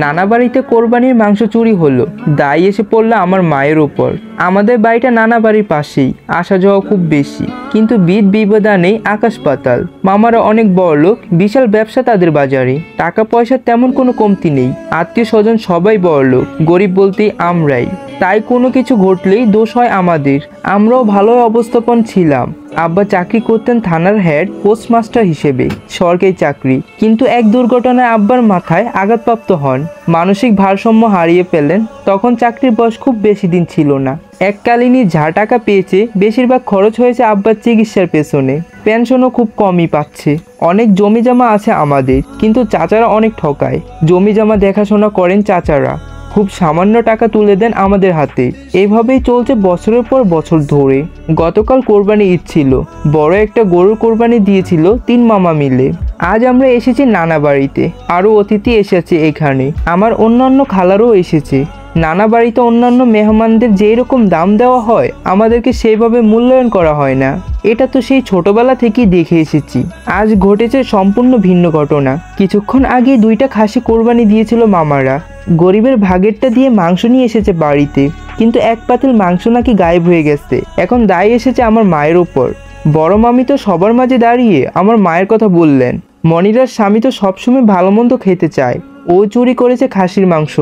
নানা বাড়িতে কোরবানির মাংস চুরি হলো, দায় এসে পড়লো আমার মায়ের ওপর। আমাদের বাড়িটা নানা বাড়ির পাশেই, আসা যাওয়া খুব বেশি, কিন্তু বিপদানেই আকাশ পাতাল। মামারা অনেক বড় লোক, বিশাল ব্যবসা তাদের বাজারে, টাকা পয়সার তেমন কোনো কমতি নেই। আত্মীয় স্বজন সবাই বড় লোক, গরিব বলতেই আমরাই। তাই কোনো কিছু ঘটলেই দোষ হয় আমাদের। আমরাও ভালো অবস্থাপন ছিলাম। আব্বা চাকরি করতেন থানার হেড পোস্টমাস্টার হিসেবে, সরকারি চাকরি। কিন্তু এক দুর্ঘটনায় আব্বার মাথায় আঘাতপ্রাপ্ত হন, মানসিক ভারসাম্য হারিয়ে ফেলেন। তখন চাকরির বয়স খুব বেশি দিন ছিল না। এককালীনই যা টাকা পেয়েছে বেশিরভাগ খরচ হয়েছে আব্বার চিকিৎসার পেছনে। পেনশনও খুব কমই পাচ্ছে। অনেক জমি জমা আছে আমাদের, কিন্তু চাচারা অনেক ঠকায়। জমি জমা দেখাশোনা করেন চাচারা, খুব সামান্য টাকা তুলে দেন আমাদের হাতে। এইভাবেই চলছে বছরের পর বছর ধরে। গতকাল কোরবানি ঈদ ছিল, বড় একটা গরুর কোরবানি দিয়েছিল 3 মামা মিলে। আজ আমরা এসেছি নানা বাড়িতে, আরও অতিথি এসেছে এখানে। আমার অন্যান্য খালারও এসেছে। নানা বাড়িতে অন্যান্য মেহমানদের যেই রকম দাম দেওয়া হয়, আমাদেরকে সেইভাবে মূল্যায়ন করা হয় না। এটা তো সেই ছোটবেলা থেকেই দেখে এসেছি। আজ ঘটেছে সম্পূর্ণ ভিন্ন ঘটনা। কিছুক্ষণ আগে 2টা খাসি কোরবানি দিয়েছিল মামারা। গরিবের ভাগেরটা দিয়ে মাংস নিয়ে এসেছে বাড়িতে, কিন্তু এক পাতিল মাংস নাকি গায়েব হয়ে গেছে। এখন দায় এসেছে আমার মায়ের ওপর। বড় মামি তো সবার মাঝে দাঁড়িয়ে আমার মায়ের কথা বললেন। মনিরার স্বামী তো সবসময় ভালো মন্দ খেতে চায়, ও চুরি করেছে খাসির মাংস।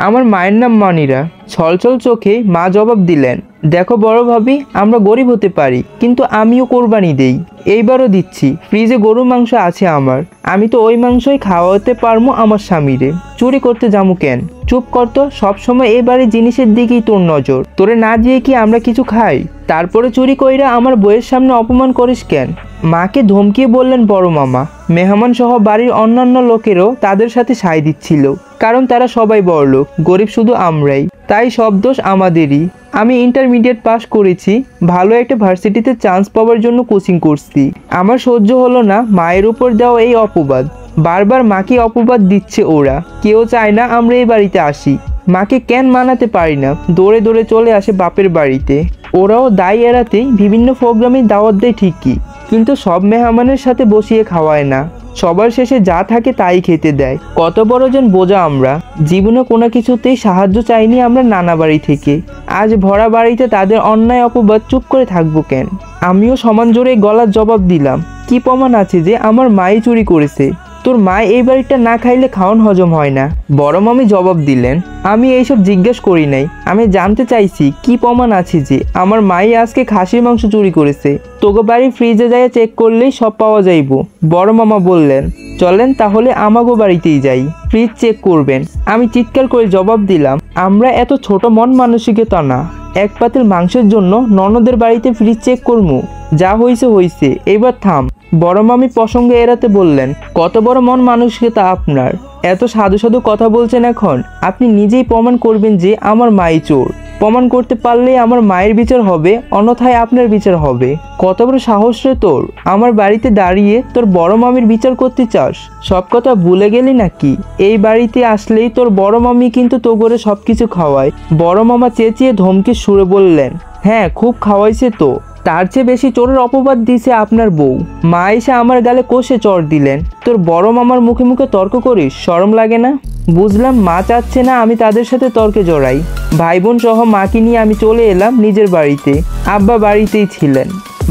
আমার মায়ের নাম মনিরা। ছলছল চোখে মা জবাব দিলেন, দেখো বড় ভাবি, আমরা গরিব হতে পারি, কিন্তু আমিও কোরবানি দেই। এইবারও দিচ্ছি। ফ্রিজে গরুর মাংস আছে আমার, আমি তো ওই মাংসই খাওয়াতে পারবো আমার স্বামীরে। চুরি করতে যাবো কেন? চুপ কর তো, সবসময় এই বাড়ির জিনিসের দিকেই তোর নজর। তোরে না দিয়ে কি আমরা কিছু খাই? তারপরে চুরি কইরা আমার বইয়ের সামনে অপমান করিস কেন? মাকে ধমকিয়ে বললেন বড় মামা। মেহমান সহ বাড়ির অন্যান্য লোকেরও তাদের সাথে সায় দিচ্ছিল, কারণ তারা সবাই বড় লোক, গরিব শুধু আমরাই। তাই সব দোষ আমাদেরই। আমি ইন্টারমিডিয়েট পাস করেছি, ভালো একটা ভার্সিটিতে চান্স পাওয়ার জন্য কোচিং করছি। আমার সহ্য হলো না মায়ের উপর দেওয়া এই অপবাদ। বারবার মাকে অপবাদ দিচ্ছে ওরা। কেউ চায় না আমরা এই বাড়িতে আসি। মাকে কেন মানাতে পারি না, দৌড়ে দৌড়ে চলে আসে বাপের বাড়িতে। ওরাও দায় এড়াতেই বিভিন্ন প্রোগ্রামে দাওয়াত দেয় ঠিকই, কিন্তু সব মেহমানের সাথে বসিয়ে খাওয়ায় না। সবার শেষে যা থাকে তাই খেতে দেয়। কত বড়জন বোঝা আমরা। জীবনে কোনো কিছুতেই সাহায্য চাইনি আমরা নানা বাড়ি থেকে। আজ ভরা বাড়িতে তাদের অন্যায় অপবাদ চুপ করে থাকবো কেন? আমিও সমান জোরে গলার জবাব দিলাম, কি প্রমাণ আছে যে আমার মাই চুরি করেছে? তোর মা এই বাড়িটা না খাইলে খাওয়ান হজম হয় না। বড় মামি জবাব দিলেন, আমি এইসব জিজ্ঞেস করি নাই, আমি জানতে চাইছি কি প্রমাণ আছে যে আমার মাই আজকে খাসির মাংস চুরি করেছে। তোকে বাড়ি ফ্রিজে যাই চেক করলেই সব পাওয়া যাইব। বড় মামা বললেন, চলেন তাহলে আমাগো বাড়িতেই যাই, ফ্রিজ চেক করবেন। আমি চিৎকার করে জবাব দিলাম, আমরা এত ছোট মন মানসিকতা না। এক পাতিল মাংসের জন্য ননদের বাড়িতে ফ্রিজ চেক করবো? যা হইছে হইছে, এবার থাম। বড় মামি প্রসঙ্গে এড়াতে বললেন, কত বড় মন মানসিকতা আপনার? এত সাধু সাধু কথা বলছেন এখন? আপনি নিজেই প্রমাণ করবেন যে আমার মাই চোর। প্রমাণ করতে পারলেই আমার মায়ের বিচার হবে, অন্যথায় আপনার বিচার হবে। কত বড় সাহস রে তোর, আমার বাড়িতে দাঁড়িয়ে তোর বড় মামির বিচার করতে চাস? সব কথা ভুলে গেলি নাকি? এই বাড়িতে আসলেই তোর বড় মামি কিন্তু তো করে সবকিছু খাওয়ায়। বড় মামা চেঁচিয়ে ধমকে সুরে বললেন, হ্যাঁ খুব খাওয়াইছে তো। তার চেয়ে বেশি চোরের অপবাদ দিছে আপনার বউ। মা এসে আমার গালে কষে চড় দিলেন। তোর বড় মামার মুখে মুখে তর্ক করিস, শরম লাগে না? বুঝলাম মা চাচ্ছে না আমি তাদের সাথে তর্কে জড়াই। ভাই বোন সহ মাকে নিয়ে আমি চলে এলাম নিজের বাড়িতে। আব্বা বাড়িতেই ছিলেন।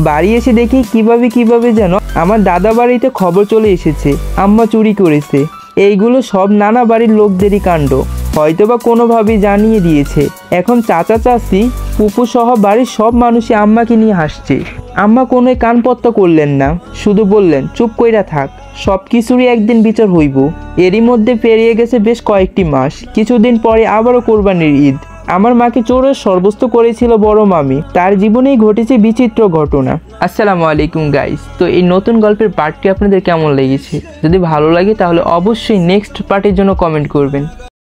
বাড়ি এসে দেখি কিভাবে যেন আমার দাদা বাড়িতে খবর চলে এসেছে আম্মা চুরি করেছে। এইগুলো সব নানা বাড়ির লোকদেরই কাণ্ড, হয়তোবা কোনোভাবেই জানিয়ে দিয়েছে। এখন চাচা চাচি ফুপু সহ বাড়ির সব মানুষই আম্মাকে নিয়ে হাসছে। আম্মা কোনো কানপত্তা করলেন না, শুধু বললেন, চুপ কইরা থাক, সব কিছুরই একদিন বিচার হইব। এরই মধ্যে পেরিয়ে গেছে বেশ কয়েকটি মাস। কিছুদিন পরে আবারও কোরবানির ঈদ। আমার মাকে চোরের সর্বস্ত করেছিল বড় মামি। তার জীবনেই ঘটেছে বিচিত্র ঘটনা। আসসালামু আলাইকুম গাইস। তো এই নতুন গল্পের পার্টটি আপনাদের কেমন লেগেছে? যদি ভালো লাগে তাহলে অবশ্যই নেক্সট পার্টের জন্য কমেন্ট করবেন।